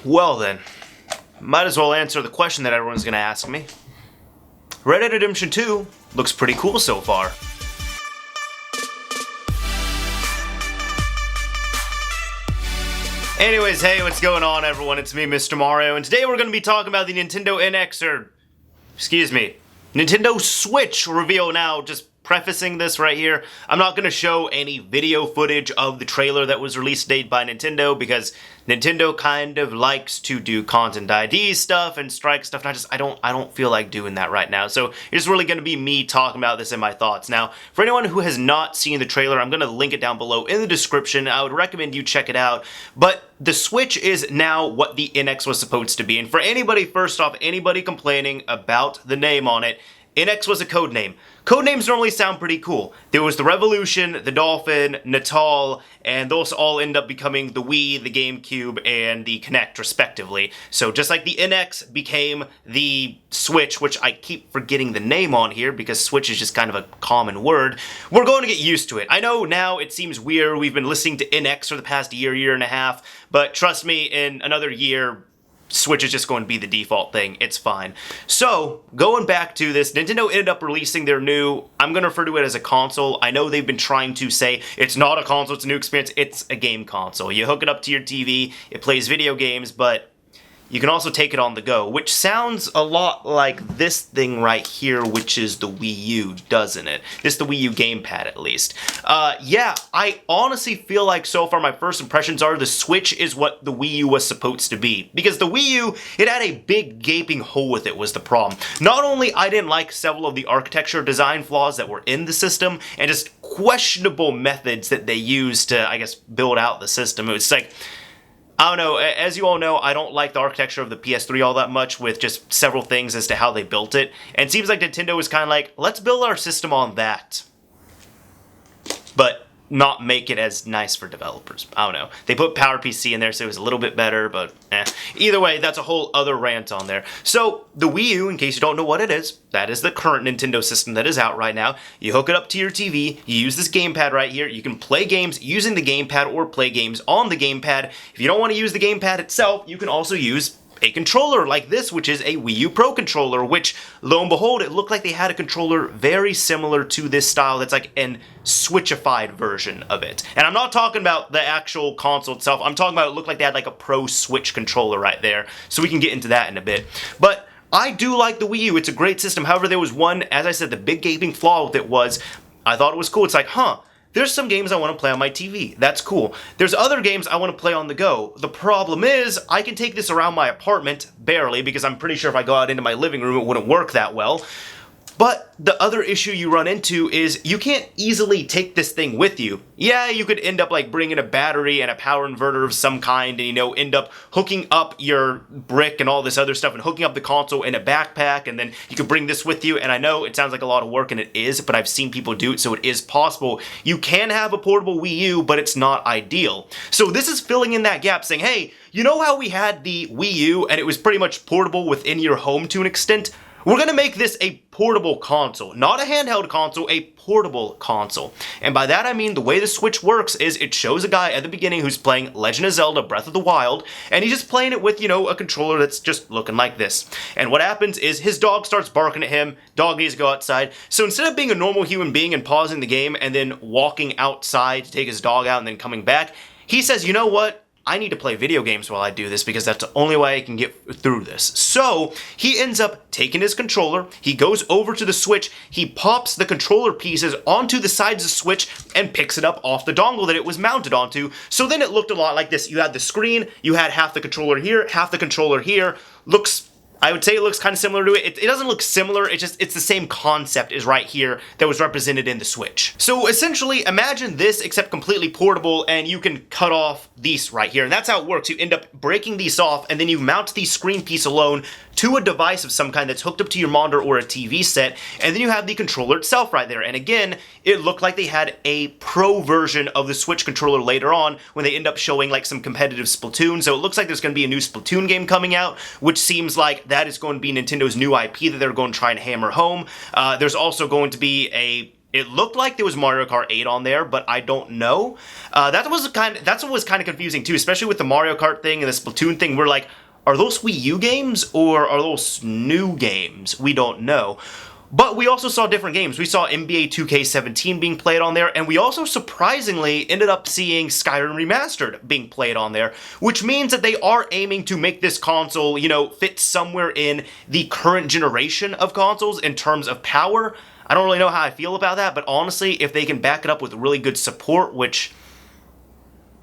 Well then, might as well answer the question that everyone's gonna ask me. Red Dead Redemption 2 looks pretty cool so far. Anyways, hey, what's going on everyone? It's me, Mr. Mario, and today we're gonna be talking about the Nintendo NX, Nintendo Switch reveal. Now, just prefacing this right here, I'm not going to show any video footage of the trailer that was released today by Nintendo, because Nintendo kind of likes to do content ID stuff and strike stuff, and I don't feel like doing that right now. So it's really going to be me talking about this and my thoughts. Now, for anyone who has not seen the trailer, I'm going to link it down below in the description. I would recommend you check it out. But the Switch is now what the NX was supposed to be. And for anybody, first off, anybody complaining about the name on it, NX was a code name. Code names normally sound pretty cool. There was the Revolution, the Dolphin, Natal, and those all end up becoming the Wii, the GameCube, and the Kinect, respectively. So just like the NX became the Switch, which I keep forgetting the name on here because Switch is just kind of a common word, we're going to get used to it. I know now it seems weird. We've been listening to NX for the past year and a half, but trust me, in another year, Switch is just going to be the default thing. It's fine. So, going back to this, Nintendo ended up releasing their new, I'm going to refer to it as a console. I know they've been trying to say it's not a console, it's a new experience. It's a game console. You hook it up to your TV, it plays video games, but you can also take it on the go, which sounds a lot like this thing right here, which is the Wii U, doesn't it? It's the Wii U gamepad, at least. Yeah, I honestly feel like so far my first impressions are the Switch is what the Wii U was supposed to be. Because the Wii U, it had a big gaping hole with it was the problem. Not only I didn't like several of the architecture design flaws that were in the system, and just questionable methods that they used to, I guess, build out the system. It was like, I don't know, as you all know, I don't like the architecture of the PS3 all that much, with just several things as to how they built it. And it seems like Nintendo was kind of like, let's build our system on that, but not make it as nice for developers. I don't know. They put PowerPC in there, so it was a little bit better, but Either way, that's a whole other rant on there. So, the Wii U, in case you don't know what it is, that is the current Nintendo system that is out right now. You hook it up to your TV, you use this gamepad right here, you can play games using the gamepad or play games on the gamepad. If you don't want to use the gamepad itself, you can also use a controller like this, which is a Wii U Pro controller, which, lo and behold, it looked like they had a controller very similar to this style that's like an Switchified version of it. And I'm not talking about the actual console itself, I'm talking about it looked like they had like a Pro Switch controller right there, so we can get into that in a bit. But I do like the Wii U, it's a great system. However, there was one, as I said, the big gaping flaw with it was, I thought it was cool, it's like, there's some games I want to play on my TV. That's cool. There's other games I want to play on the go. The problem is, I can take this around my apartment, barely, because I'm pretty sure if I go out into my living room, it wouldn't work that well. But the other issue you run into is you can't easily take this thing with you. Yeah, you could end up like bringing a battery and a power inverter of some kind and, you know, end up hooking up your brick and all this other stuff and hooking up the console in a backpack, and then you could bring this with you. And I know it sounds like a lot of work, and it is, but I've seen people do it, so it is possible. You can have a portable Wii U, but it's not ideal. So this is filling in that gap, saying, hey, you know how we had the Wii U and it was pretty much portable within your home to an extent? We're going to make this a portable console, not a handheld console, a portable console. And by that I mean the way the Switch works is it shows a guy at the beginning who's playing Legend of Zelda Breath of the Wild, and he's just playing it with, you know, a controller that's just looking like this. And what happens is his dog starts barking at him, dog needs to go outside, so instead of being a normal human being and pausing the game and then walking outside to take his dog out and then coming back, he says, you know what? I need to play video games while I do this because that's the only way I can get through this. So he ends up taking his controller, he goes over to the Switch, he pops the controller pieces onto the sides of the Switch and picks it up off the dongle that it was mounted onto. So then it looked a lot like this. You had the screen, you had half the controller here, half the controller here. I would say it looks kind of similar to it. It doesn't look similar, it's the same concept is right here that was represented in the Switch. So essentially, imagine this except completely portable, and you can cut off these right here. And that's how it works. You end up breaking these off, and then you mount the screen piece alone to a device of some kind that's hooked up to your monitor or a TV set, and then you have the controller itself right there. And again, it looked like they had a Pro version of the Switch controller later on when they end up showing like some competitive Splatoon. So it looks like there's going to be a new Splatoon game coming out, which seems like that is going to be Nintendo's new IP that they're going to try and hammer home. There's also going to be a It looked like there was Mario Kart 8 on there, but I don't know. That's what was kind of confusing too, especially with the Mario Kart thing and the Splatoon thing. We're like, are those Wii U games or are those new games? We don't know. But we also saw different games. We saw NBA 2K17 being played on there, and we also surprisingly ended up seeing Skyrim Remastered being played on there, which means that they are aiming to make this console, you know, fit somewhere in the current generation of consoles in terms of power. I don't really know how I feel about that, but honestly, if they can back it up with really good support, which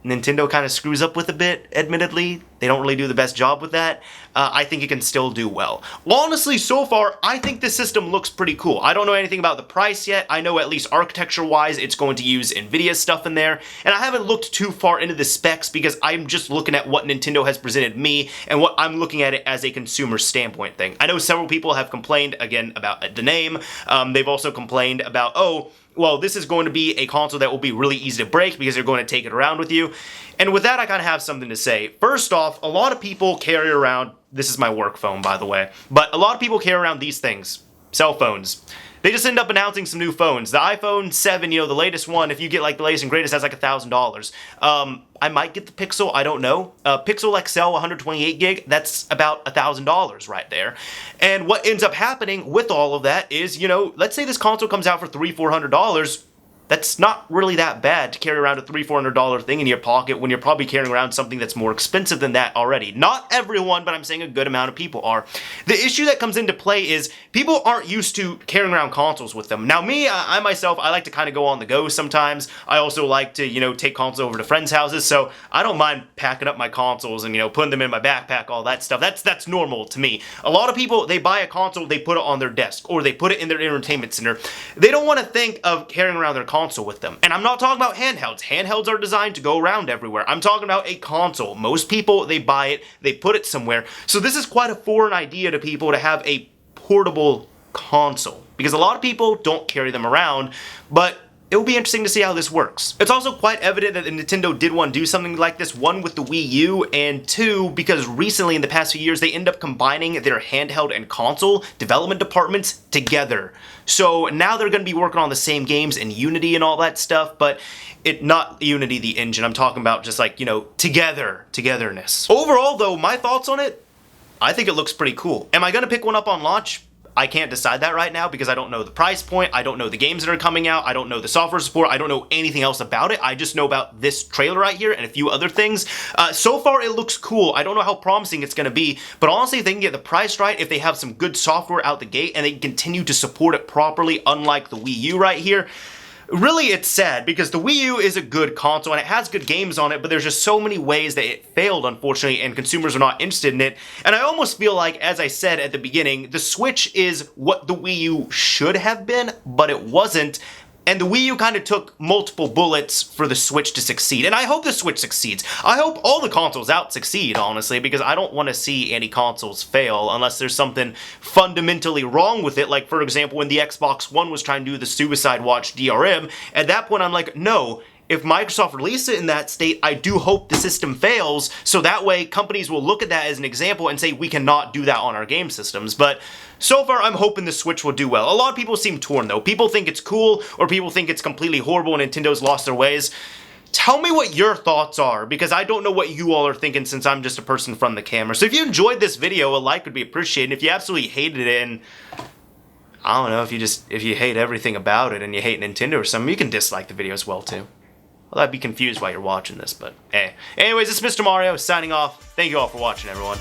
Nintendo kind of screws up with a bit, admittedly. They don't really do the best job with that. I think it can still do well. Honestly, so far, I think this system looks pretty cool. I don't know anything about the price yet. I know at least architecture-wise, it's going to use NVIDIA stuff in there. And I haven't looked too far into the specs because I'm just looking at what Nintendo has presented me and what I'm looking at it as a consumer standpoint thing. I know several people have complained, again, about the name. They've also complained about, oh, well, this is going to be a console that will be really easy to break because you're going to take it around with you. And with that, I kind of have something to say. First off, a lot of people carry around, this is my work phone, by the way, but a lot of people carry around these things, cell phones. They just end up announcing some new phones. The iPhone 7, you know, the latest one, if you get like the latest and greatest, that's like $1,000. I might get the Pixel, I don't know. Pixel XL 128 gig, that's about $1,000 right there. And what ends up happening with all of that is, you know, let's say this console comes out for $300-$400. That's not really that bad to carry around a $300-$400 thing in your pocket when you're probably carrying around something that's more expensive than that already. Not everyone, but I'm saying a good amount of people are. The issue that comes into play is people aren't used to carrying around consoles with them. Now me, I myself, I like to kind of go on the go sometimes. I also like to, you know, take consoles over to friends' houses, so I don't mind packing up my consoles and, you know, putting them in my backpack, all that stuff. That's normal to me. A lot of people, they buy a console, they put it on their desk, or they put it in their entertainment center. They don't want to think of carrying around their console with them. And I'm not talking about handhelds. Handhelds are designed to go around everywhere. I'm talking about a console. Most people, they buy it, they put it somewhere. So this is quite a foreign idea to people to have a portable console, because a lot of people don't carry them around, but it will be interesting to see how this works. It's also quite evident that Nintendo did want to do something like this, one with the Wii U, and two, because recently in the past few years they end up combining their handheld and console development departments together. So now they're going to be working on the same games in Unity and all that stuff, but not Unity the engine, I'm talking about just like, you know, togetherness. Overall though, my thoughts on it, I think it looks pretty cool. Am I going to pick one up on launch? I can't decide that right now because I don't know the price point, I don't know the games that are coming out, I don't know the software support, I don't know anything else about it. I just know about this trailer right here and a few other things. So far it looks cool. I don't know how promising it's going to be, but honestly if they can get the price right, if they have some good software out the gate and they can continue to support it properly, unlike the Wii U right here, really, it's sad because the Wii U is a good console and it has good games on it, but there's just so many ways that it failed, unfortunately, and consumers are not interested in it. And I almost feel like, as I said at the beginning, the Switch is what the Wii U should have been, but it wasn't. And the Wii U kind of took multiple bullets for the Switch to succeed. And I hope the Switch succeeds. I hope all the consoles out succeed, honestly, because I don't want to see any consoles fail unless there's something fundamentally wrong with it. Like, for example, when the Xbox One was trying to do the Suicide Watch DRM, at that point I'm like, no. If Microsoft released it in that state, I do hope the system fails, so that way companies will look at that as an example and say we cannot do that on our game systems. But so far, I'm hoping the Switch will do well. A lot of people seem torn, though. People think it's cool, or people think it's completely horrible and Nintendo's lost their ways. Tell me what your thoughts are, because I don't know what you all are thinking since I'm just a person from the camera. So if you enjoyed this video, a like would be appreciated. If you absolutely hated it and I don't know, if you hate everything about it and you hate Nintendo or something, you can dislike the video as well, too. Well, I'd be confused while you're watching this, but hey. Anyways, it's Mr. Mario signing off. Thank you all for watching, everyone.